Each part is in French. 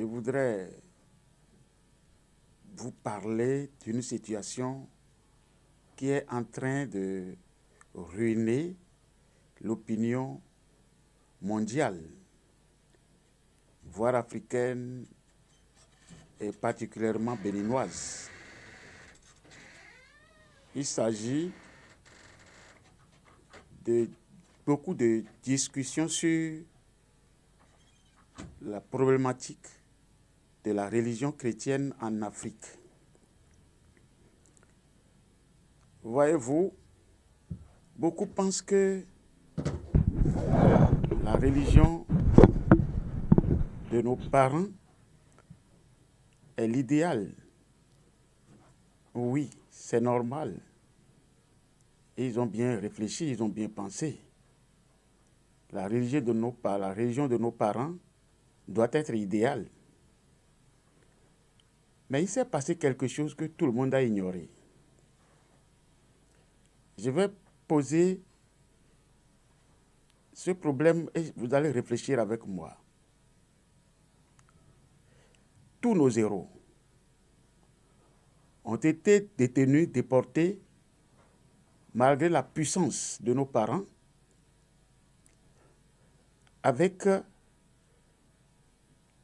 je voudrais vous parler d'une situation qui est en train de ruiner l'opinion mondiale, voire africaine et particulièrement béninoise. Il s'agit de beaucoup de discussions sur la problématique de la religion chrétienne en Afrique. Voyez-vous, beaucoup pensent que la religion de nos parents est l'idéal. Oui, c'est normal. Ils ont bien réfléchi, ils ont bien pensé. La religion de nos parents doit être idéale. Mais il s'est passé quelque chose que tout le monde a ignoré. Je vais poser ce problème et vous allez réfléchir avec moi. Tous nos héros ont été détenus, déportés, malgré la puissance de nos parents, avec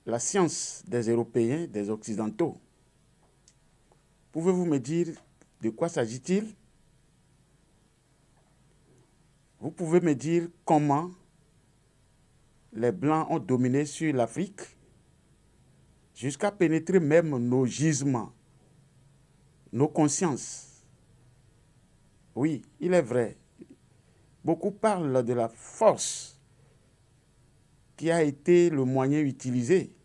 la science des Européens, des Occidentaux. Pouvez-vous me dire de quoi s'agit-il? Vous pouvez me dire comment les Blancs ont dominé sur l'Afrique jusqu'à pénétrer même nos gisements, nos consciences. Oui, il est vrai. Beaucoup parlent de la force qui a été le moyen utilisé.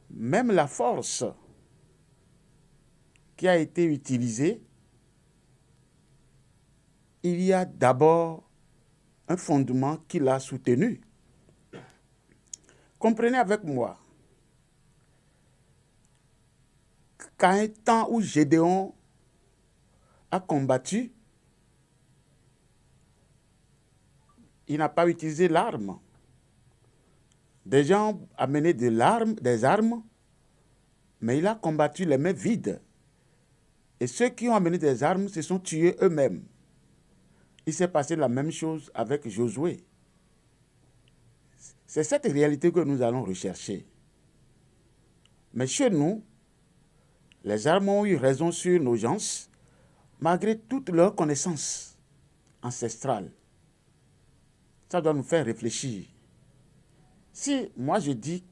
Même la force qui a été utilisée, il y a d'abord un fondement qui l'a soutenu. Comprenez avec moi qu'à un temps où Gédéon a combattu, il n'a pas utilisé l'arme. Des gens ont amené des armes, mais il a combattu les mains vides. Et ceux qui ont amené des armes se sont tués eux-mêmes. Il s'est passé la même chose avec Josué. C'est cette réalité que nous allons rechercher. Mais chez nous, les armes ont eu raison sur nos gens, malgré toute leur connaissance ancestrale. Ça doit nous faire réfléchir. Si moi je dis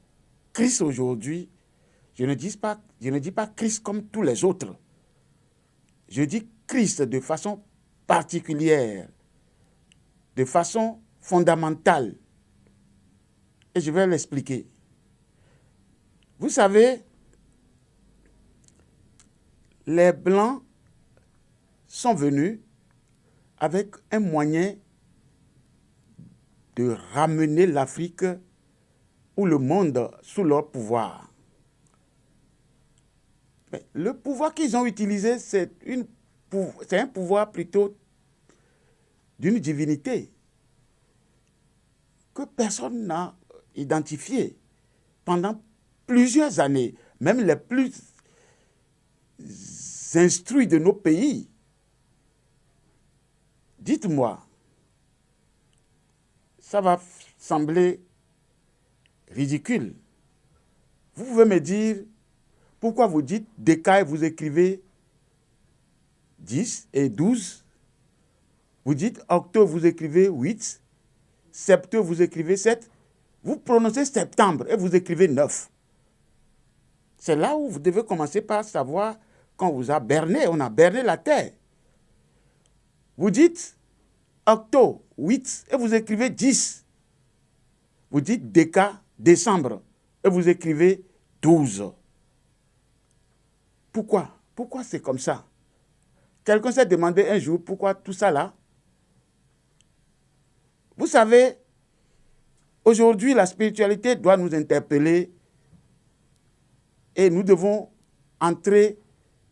Christ aujourd'hui, je ne dis pas Christ comme tous les autres. Je dis Christ de façon particulière, de façon fondamentale. Et je vais l'expliquer. Vous savez, les Blancs sont venus avec un moyen de ramener l'Afrique ou le monde sous leur pouvoir. Mais le pouvoir qu'ils ont utilisé, c'est un pouvoir plutôt d'une divinité que personne n'a identifié pendant plusieurs années. Même les plus instruits de nos pays. Dites-moi, ça va sembler ridicule. Vous pouvez me dire pourquoi vous dites déca et vous écrivez 10 et 12. Vous dites octo, vous écrivez 8. Septembre, vous écrivez 7. Vous prononcez septembre et vous écrivez 9. C'est là où vous devez commencer par savoir qu'on vous a berné, on a berné la terre. Vous dites octo, 8 et vous écrivez 10. Vous dites déca, décembre et vous écrivez 12. Pourquoi? Pourquoi c'est comme ça? Quelqu'un s'est demandé un jour pourquoi tout ça là? Vous savez, aujourd'hui, la spiritualité doit nous interpeller et nous devons entrer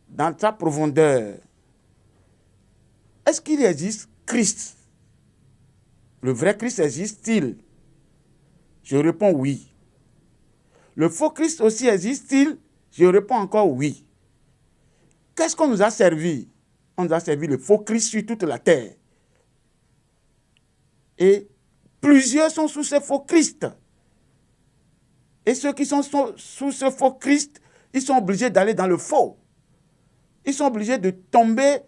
dans sa profondeur. Est-ce qu'il existe Christ? Le vrai Christ existe-t-il? Je réponds oui. Le faux Christ aussi existe-t-il? Je réponds encore oui. Qu'est-ce qu'on nous a servi? On nous a servi le faux Christ sur toute la terre. Et plusieurs sont sous ce faux Christ. Et ceux qui sont sous ce faux Christ, ils sont obligés d'aller dans le faux. Ils sont obligés de tomber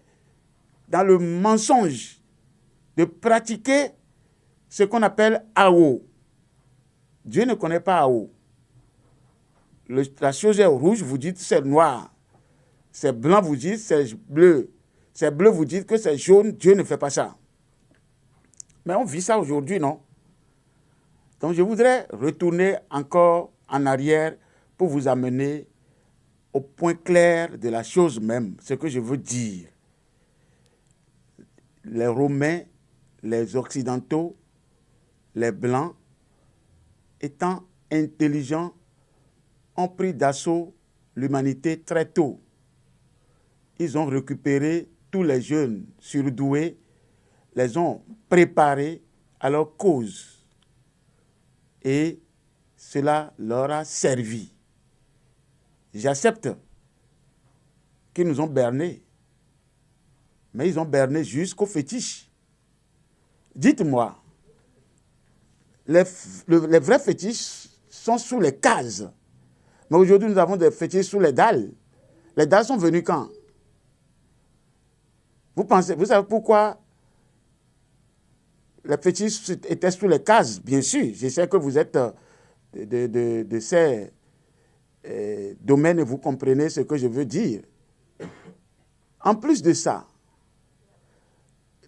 dans le mensonge, de pratiquer ce qu'on appelle AO. Dieu ne connaît pas AO. La chose est rouge, vous dites c'est noir. C'est blanc, vous dites c'est bleu. C'est bleu, vous dites que c'est jaune. Dieu ne fait pas ça. Mais on vit ça aujourd'hui, non? Donc je voudrais retourner encore en arrière pour vous amener au point clair de la chose même, ce que je veux dire. Les Romains, les Occidentaux, les Blancs, étant intelligents, ont pris d'assaut l'humanité très tôt. Ils ont récupéré tous les jeunes surdoués, les ont préparés à leur cause. Et cela leur a servi. J'accepte qu'ils nous ont bernés, mais ils ont berné jusqu'au fétiche. Dites-moi, les vrais fétiches sont sous les cases. Mais aujourd'hui, nous avons des fétiches sous les dalles. Les dalles sont venues quand? Vous savez pourquoi les fétiches étaient sous les cases? Bien sûr, je sais que vous êtes de ces domaines et vous comprenez ce que je veux dire. En plus de ça,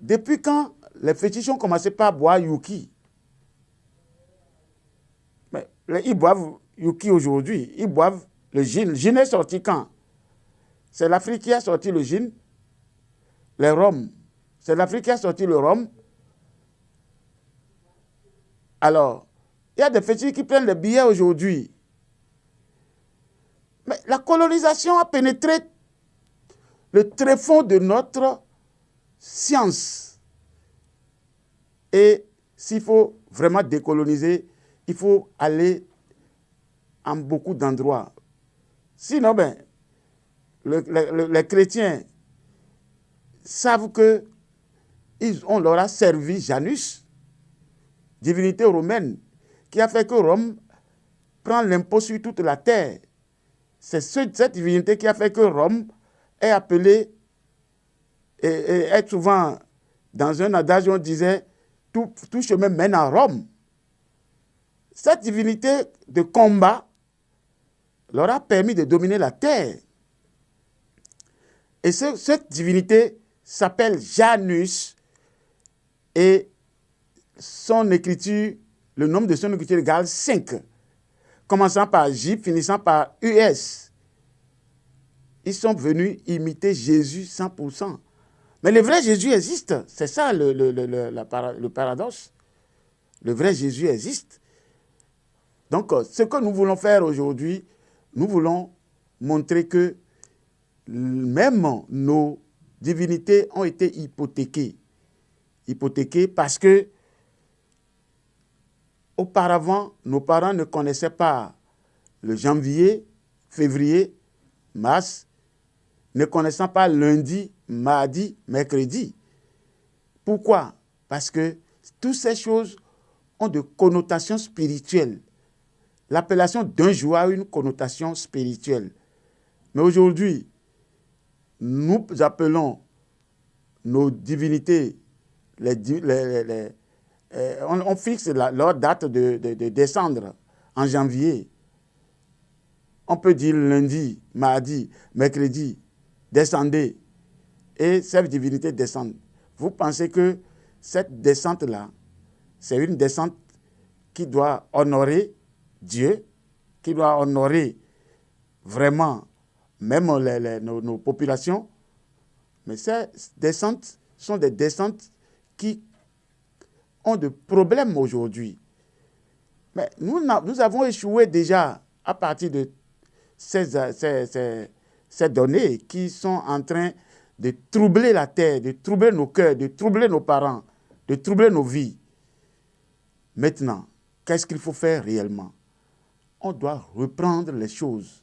depuis quand les fétiches ont commencé par boire Yuki? Mais ils boivent Yuki aujourd'hui, ils boivent le gin. Le gin est sorti quand? C'est l'Afrique qui a sorti le gin. Les rhums, c'est l'Afrique qui a sorti le rhum. Alors, il y a des fétiches qui prennent les billets aujourd'hui. Mais la colonisation a pénétré le tréfonds de notre science. Et s'il faut vraiment décoloniser, il faut aller en beaucoup d'endroits. Sinon, les chrétiens savent qu'on leur a servi Janus, divinité romaine, qui a fait que Rome prend l'impôt sur toute la terre. C'est cette divinité qui a fait que Rome est appelée, et est souvent, dans un adage, on disait, tout chemin mène à Rome. Cette divinité de combat leur a permis de dominer la terre. Et cette divinité s'appelle Janus, et son écriture, le nombre de son écriture égale 5, commençant par J, finissant par US. Ils sont venus imiter Jésus 100%. Mais le vrai Jésus existe. C'est ça le paradoxe. Le vrai Jésus existe. Donc, ce que nous voulons faire aujourd'hui, nous voulons montrer que même nos divinités ont été hypothéquées. Hypothéquées parce que auparavant, nos parents ne connaissaient pas le janvier, février, mars, ne connaissant pas lundi, mardi, mercredi. Pourquoi? Parce que toutes ces choses ont de connotations spirituelles. L'appellation d'un jour a une connotation spirituelle. Mais aujourd'hui, nous appelons nos divinités, on fixe leur date de descendre en janvier. On peut dire lundi, mardi, mercredi, descendez. Et cette divinité descend. Vous pensez que cette descente-là, c'est une descente qui doit honorer Dieu, qui doit honorer vraiment même nos populations. Mais ces descentes sont des descentes qui ont de problèmes aujourd'hui. Mais nous avons échoué déjà à partir de ces données qui sont en train de troubler la terre, de troubler nos cœurs, de troubler nos parents, de troubler nos vies. Maintenant, qu'est-ce qu'il faut faire réellement? on doit reprendre les choses.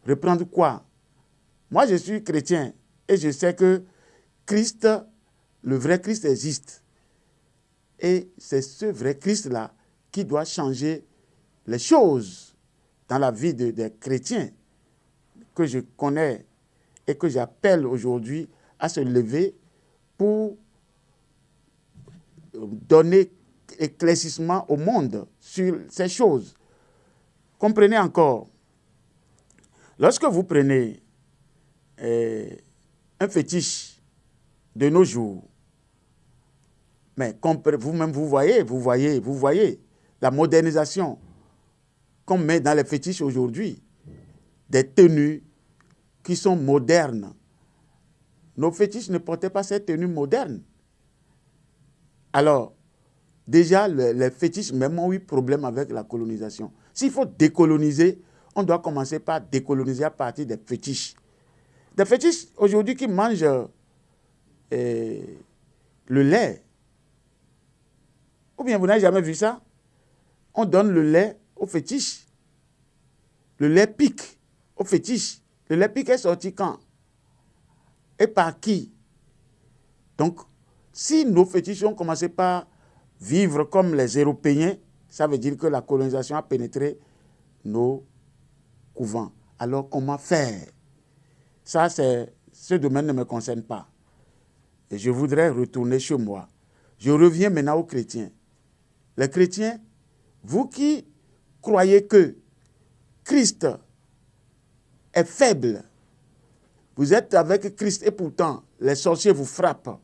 Reprendre quoi? Moi, je suis chrétien et je sais que Christ, le vrai Christ existe. Et c'est ce vrai Christ-là qui doit changer les choses dans la vie des chrétiens que je connais et que j'appelle aujourd'hui à se lever pour donner éclaircissement au monde sur ces choses. Comprenez encore, lorsque vous prenez un fétiche de nos jours, mais vous-même vous voyez la modernisation qu'on met dans les fétiches aujourd'hui, des tenues qui sont modernes. Nos fétiches ne portaient pas ces tenues modernes. Alors, déjà, les fétiches même ont eu problème avec la colonisation. S'il faut décoloniser, on doit commencer par décoloniser à partir des fétiches. Des fétiches aujourd'hui qui mangent le lait. Ou bien vous n'avez jamais vu ça? On donne le lait aux fétiches. Le lait pique aux fétiches. Le lait pique est sorti quand? Et par qui? Donc, si nos fétiches ont commencé par vivre comme les Européens, ça veut dire que la colonisation a pénétré nos couvents. Alors, comment faire? Ça, ce domaine ne me concerne pas. Et je voudrais retourner chez moi. Je reviens maintenant aux chrétiens. Les chrétiens, vous qui croyez que Christ est faible, vous êtes avec Christ et pourtant les sorciers vous frappent.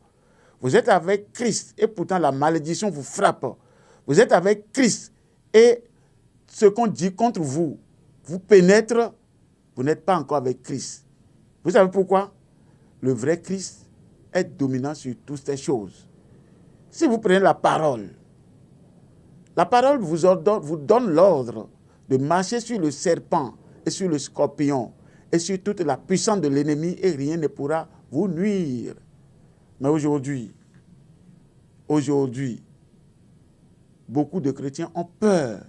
Vous êtes avec Christ et pourtant la malédiction vous frappe. Vous êtes avec Christ et ce qu'on dit contre vous vous pénètre, vous n'êtes pas encore avec Christ. Vous savez pourquoi? Le vrai Christ est dominant sur toutes ces choses. Si vous prenez la parole vous donne l'ordre de marcher sur le serpent et sur le scorpion et sur toute la puissance de l'ennemi et rien ne pourra vous nuire. Mais aujourd'hui, beaucoup de chrétiens ont peur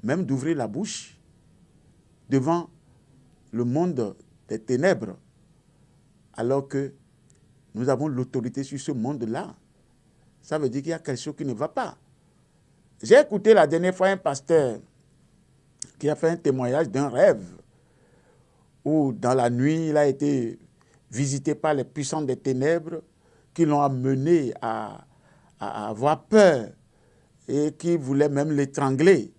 même d'ouvrir la bouche devant le monde des ténèbres, alors que nous avons l'autorité sur ce monde-là. Ça veut dire qu'il y a quelque chose qui ne va pas. J'ai écouté la dernière fois un pasteur qui a fait un témoignage d'un rêve où dans la nuit, il a été visité par les puissants des ténèbres qui l'ont amené à avoir peur et qui voulaient même l'étrangler.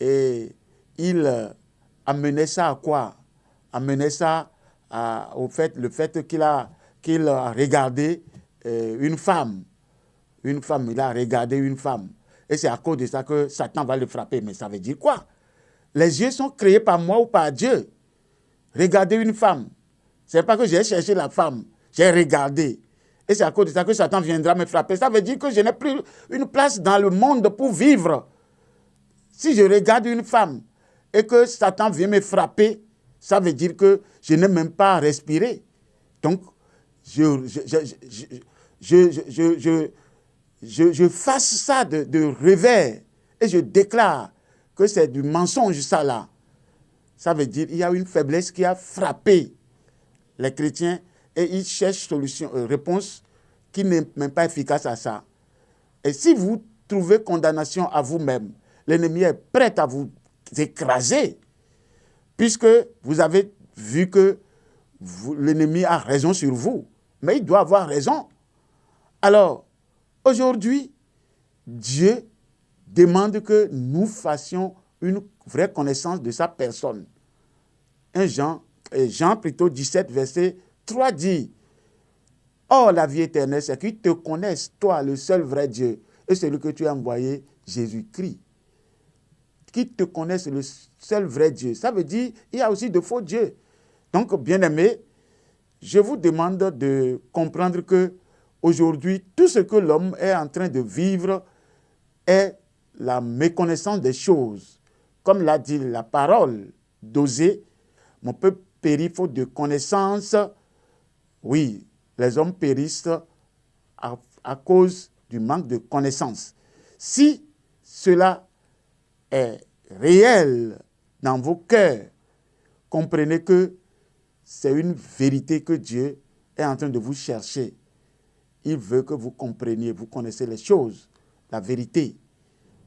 Et il amenait ça à quoi? Amenait ça au fait, le fait qu'il a regardé une femme. Une femme, il a regardé une femme. Et c'est à cause de ça que Satan va le frapper. Mais ça veut dire quoi? Les yeux sont créés par moi ou par Dieu. Regarder une femme. Ce n'est pas que j'ai cherché la femme. J'ai regardé. Et c'est à cause de ça que Satan viendra me frapper. Ça veut dire que je n'ai plus une place dans le monde pour vivre. Si je regarde une femme et que Satan vient me frapper, ça veut dire que je n'ai même pas à respirer. Donc, je fasse ça de revers et je déclare que c'est du mensonge ça là. Ça veut dire qu'il y a une faiblesse qui a frappé les chrétiens et ils cherchent réponse qui n'est même pas efficace à ça. Et si vous trouvez condamnation à vous-même, l'ennemi est prêt à vous écraser puisque vous avez vu que l'ennemi a raison sur vous. Mais il doit avoir raison. Alors, aujourd'hui, Dieu demande que nous fassions une vraie connaissance de sa personne. Jean 17, verset 3 dit, « Or, la vie éternelle, c'est qu'ils te connaissent, toi, le seul vrai Dieu, et celui que tu as envoyé, Jésus-Christ. » Qu'ils te connaissent, le seul vrai Dieu. Ça veut dire qu'il y a aussi de faux dieux. Donc, bien-aimés, je vous demande de comprendre que aujourd'hui, tout ce que l'homme est en train de vivre est la méconnaissance des choses. Comme l'a dit la parole d'Osée, mon peuple périt faute de connaissance. Oui, les hommes périssent à cause du manque de connaissance. Si cela est réel dans vos cœurs, comprenez que c'est une vérité que Dieu est en train de vous chercher. Il veut que vous compreniez, vous connaissez les choses, la vérité.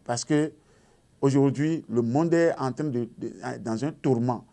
Parce que aujourd'hui, le monde est en train dans un tourment.